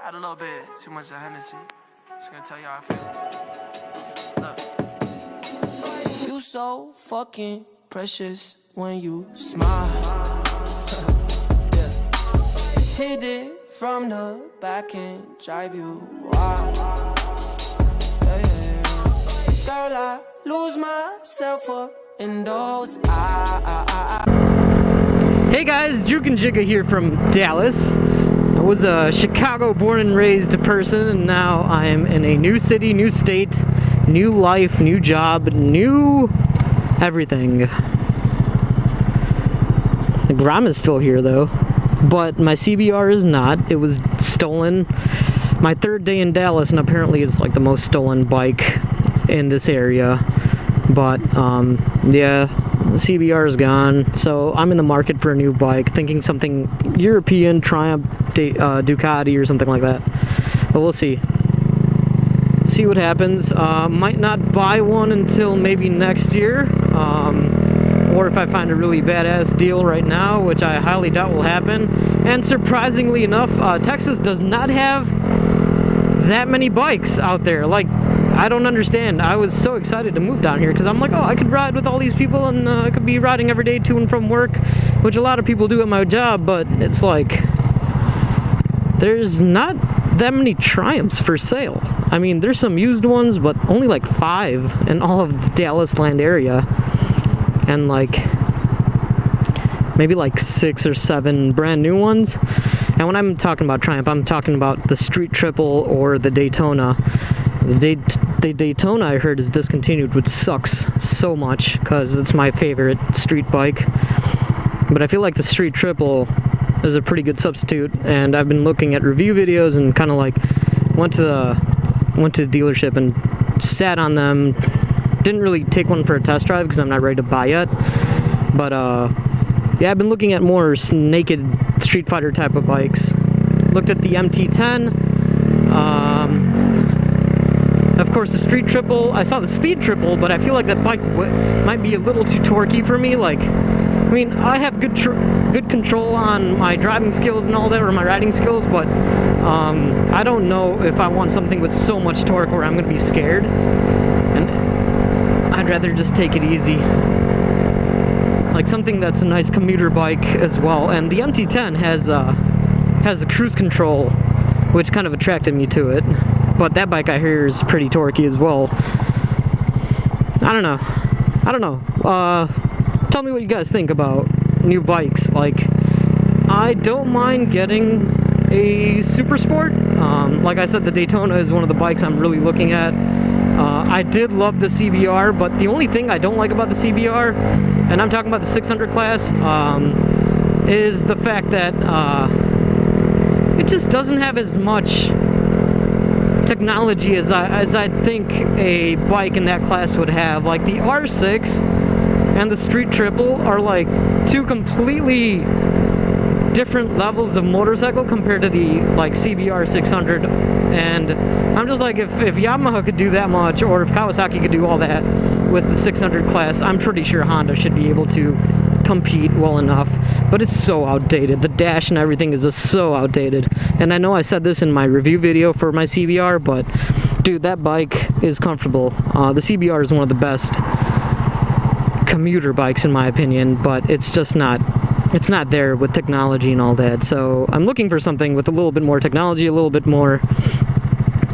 Had a little bit too much of Hennessy. Just gonna tell you how I feel. Look. You so fucking precious when you smile. Yeah. Hit it from the back and drive you wild. Yeah, yeah. Girl, I lose myself up in those eyes. Hey guys, Jukin Jiga here from Dallas. I was a Chicago born and raised person, and now I am in a new city, new state, new life, new job, new everything. The Gram is still here though, but my CBR is not. It was stolen my third day in Dallas, and apparently it's like the most stolen bike in this area. But yeah, the CBR is gone, so I'm in the market for a new bike, thinking something European, Triumph, Ducati or something like that. But we'll see. See what happens. Might not buy one until maybe next year, or if I find a really badass deal right now, which I highly doubt will happen. And surprisingly enough, Texas does not have that many bikes out there. Like, I don't understand. I was so excited to move down here because I'm like, oh, I could ride with all these people, and I could be riding every day to and from work, which a lot of people do at my job. But it's like, there's not that many Triumphs for sale. I mean, there's some used ones, but only like 5 in all of the Dallas land area, and like maybe like 6 or 7 brand new ones. And when I'm talking about Triumph, I'm talking about the Street Triple or the Daytona. The Daytona, I heard, is discontinued, which sucks so much because it's my favorite street bike. But I feel like the Street Triple is a pretty good substitute, and I've been looking at review videos and kind of like went to the dealership and sat on them. Didn't really take one for a test drive because I'm not ready to buy yet. But yeah, I've been looking at more naked Street Fighter type of bikes. Looked at the MT10. Of course, the Street Triple. I saw the Speed Triple, but I feel like that bike might be a little too torquey for me. Like, I mean, I have good control on my driving skills and all that, or my riding skills, but I don't know if I want something with so much torque where I'm going to be scared. And I'd rather just take it easy. Like something that's a nice commuter bike as well. And the MT10 has a cruise control, which kind of attracted me to it. But that bike, I hear, is pretty torquey as well. I don't know. Tell me what you guys think about new bikes. Like, I don't mind getting a Super Sport. Like I said, the Daytona is one of the bikes I'm really looking at. I did love the CBR, but the only thing I don't like about the CBR, and I'm talking about the 600 class, is the fact that it just doesn't have as much technology as I think a bike in that class would have. Like the R6 and the Street Triple are like 2 completely different levels of motorcycle compared to the like CBR 600. And I'm just like, if Yamaha could do that much, or if Kawasaki could do all that with the 600 class, I'm pretty sure Honda should be able to compete well enough. But it's so outdated. The dash and everything is just so outdated. And I know I said this in my review video for my CBR, but dude, that bike is comfortable. The CBR is one of the best commuter bikes in my opinion, but it's just not, it's not there with technology and all that. So I'm looking for something with a little bit more technology, a little bit more,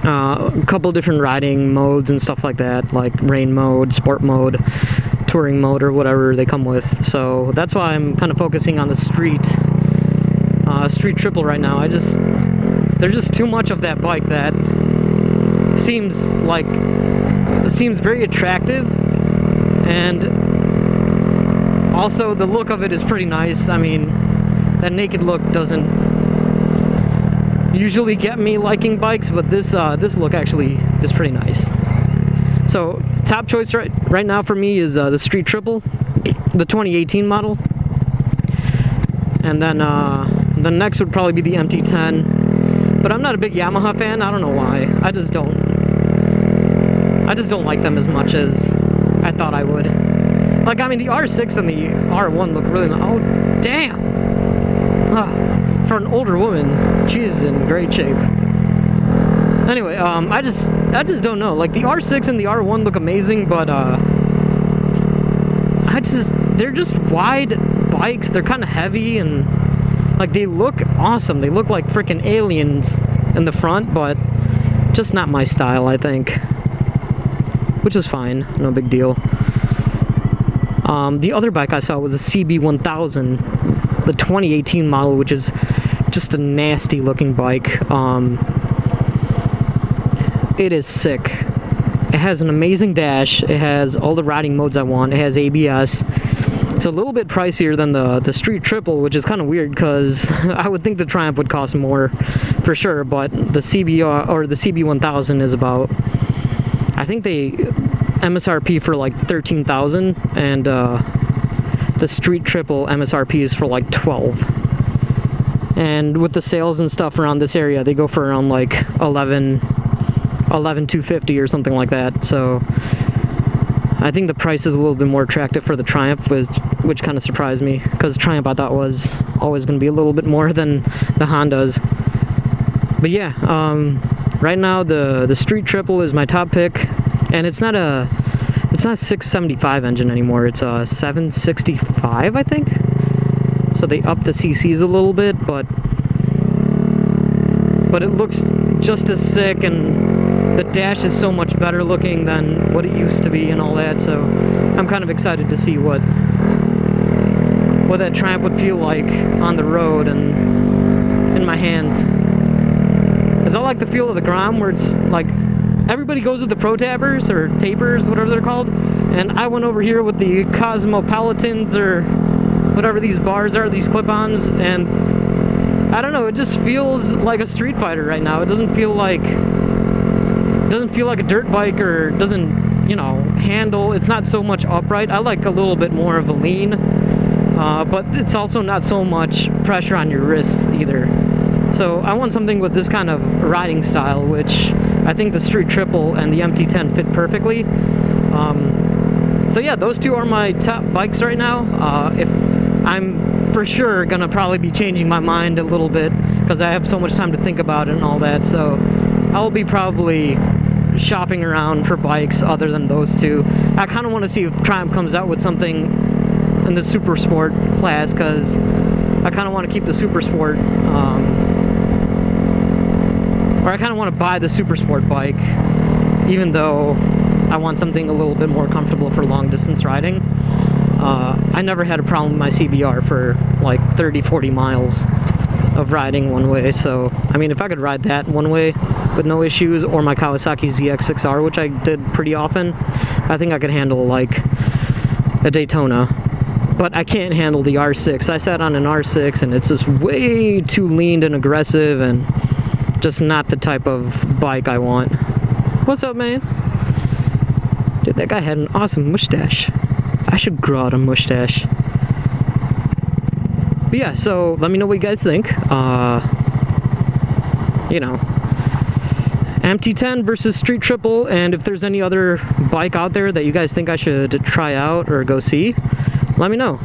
a couple different riding modes and stuff like that, like rain mode, sport mode, touring mode, or whatever they come with. So that's why I'm kind of focusing on the Street Triple right now. There's just too much of that bike that seems very attractive, and also the look of it is pretty nice. I mean, that naked look doesn't usually get me liking bikes, but this look actually is pretty nice. So top choice right now for me is the Street Triple, the 2018 model, and then the next would probably be the MT10. But I'm not a big Yamaha fan. I don't know why. I just don't like them as much as I thought I would. Like, I mean, the R6 and the R1 look really nice. Oh, damn! For an older woman, she's in great shape. Anyway, I just don't know. Like, the R6 and the R1 look amazing, but they're just wide bikes. They're kind of heavy, and like, they look awesome. They look like freaking aliens in the front, but just not my style, I think. Which is fine, no big deal. The other bike I saw was a CB1000, the 2018 model, which is just a nasty looking bike. It is sick. It has an amazing dash. It has all the riding modes I want. It has ABS. It's a little bit pricier than the Street Triple, which is kind of weird because I would think the Triumph would cost more for sure, but the CBR or the CB1000 is about, I think they MSRP for like 13,000, and the Street Triple MSRP is for like 12. And with the sales and stuff around this area, they go for around like 11,250 or something like that. So I think the price is a little bit more attractive for the Triumph, which kind of surprised me, because Triumph I thought was always going to be a little bit more than the Hondas. But yeah, right now the Street Triple is my top pick, and it's not a 675 engine anymore. It's a 765, I think. So they upped the CCs a little bit, but it looks just as sick, and the dash is so much better looking than what it used to be and all that. So I'm kind of excited to see what that Triumph would feel like on the road and in my hands. Because I like the feel of the Grom, where it's like everybody goes with the Pro Tappers or Tapers, whatever they're called, and I went over here with the Cosmopolitans or whatever these bars are, these clip-ons, and I don't know, it just feels like a Street Fighter right now. It doesn't feel like a dirt bike, or doesn't, you know, handle. It's not so much upright. I like a little bit more of a lean, but it's also not so much pressure on your wrists either. So I want something with this kind of riding style, which I think the Street Triple and the MT10 fit perfectly. So yeah, those two are my top bikes right now. If I'm for sure gonna probably be changing my mind a little bit, because I have so much time to think about it and all that, so I'll be probably shopping around for bikes other than those two. I kind of want to see if Triumph comes out with something in the Super Sport class, because I kind of want to keep the Super Sport, or I kind of want to buy the Super Sport bike, even though I want something a little bit more comfortable for long distance riding. I never had a problem with my CBR for like 30-40 miles of riding one way, so I mean, if I could ride that one way with no issues, or my Kawasaki ZX6R, which I did pretty often, I think I could handle like a Daytona. But I can't handle the R6. I sat on an R6 and it's just way too lean and aggressive, and just not the type of bike I want. What's up, man? Dude, that guy had an awesome mustache. I should grow out a mustache. But yeah, so let me know what you guys think. You know, MT10 versus Street Triple, and if there's any other bike out there that you guys think I should try out or go see, let me know.